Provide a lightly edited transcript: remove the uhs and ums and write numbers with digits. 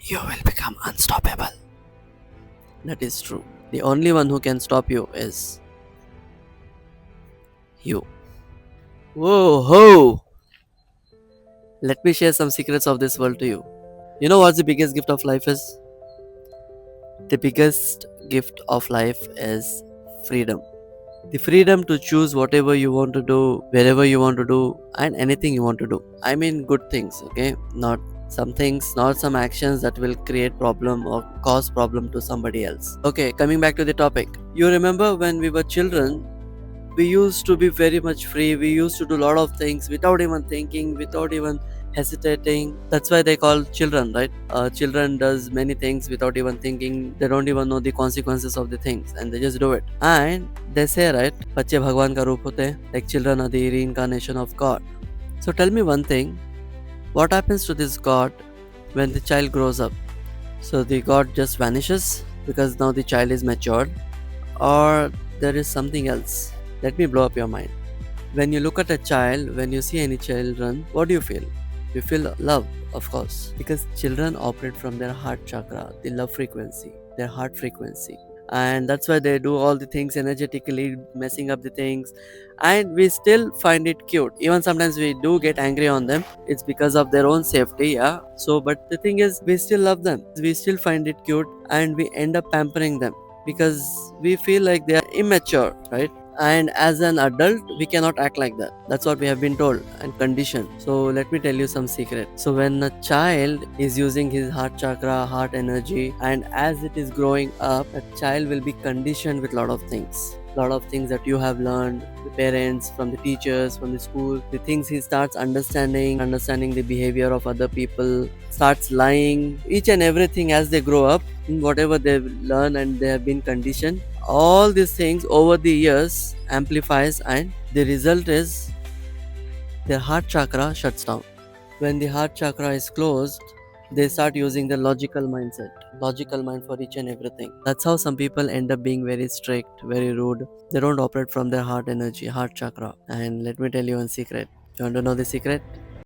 you will become unstoppable. That is true. The only one who can stop you is you. Whoa, ho! Let me share some secrets of this world to you. You know what's the biggest gift of life is? The biggest gift of life is freedom. The freedom to choose whatever you want to do, wherever you want to do, and anything you want to do. I mean, good things, okay? Not some things, not some actions that will create problem or cause problem to somebody else. Okay, coming back to the topic. You remember when we were children, we used to be very much free. We used to do a lot of things without even thinking, without even hesitating. That's why they call children, right? Children does many things without even thinking. They don't even know the consequences of the things and they just do it. And they say, right, बच्चे भगवान का रूप होते हैं, like children are the reincarnation of God. So tell me one thing, what happens to this God when the child grows up? So the God just vanishes because now the child is matured, or there is something else? Let me blow up your mind. When you look at a child, when you see any children, what do you feel? You feel love, of course, because children operate from their heart chakra, the love frequency, their heart frequency. And that's why they do all the things energetically, messing up the things. And we still find it cute. Even sometimes we do get angry on them. It's because of their own safety, yeah. So, but the thing is, we still love them. We still find it cute and we end up pampering them because we feel like they are immature, right? And as an adult we cannot act like that. That's what we have been told and conditioned. So let me tell you some secret. So when a child is using his heart chakra, heart energy, and as it is growing up, a child will be conditioned with lot of things, lot of things that you have learned, the parents, from the teachers, from the school, the things he starts understanding the behavior of other people, starts lying, each and everything as they grow up, whatever they learn and they have been conditioned, all these things over the years amplifies, and the result is their heart chakra shuts down. When the heart chakra is closed, they start using the logical mindset, logical mind for each and everything. That's how some people end up being very strict, very rude. They don't operate from their heart energy, heart chakra. And let me tell you one secret. You want to know the secret?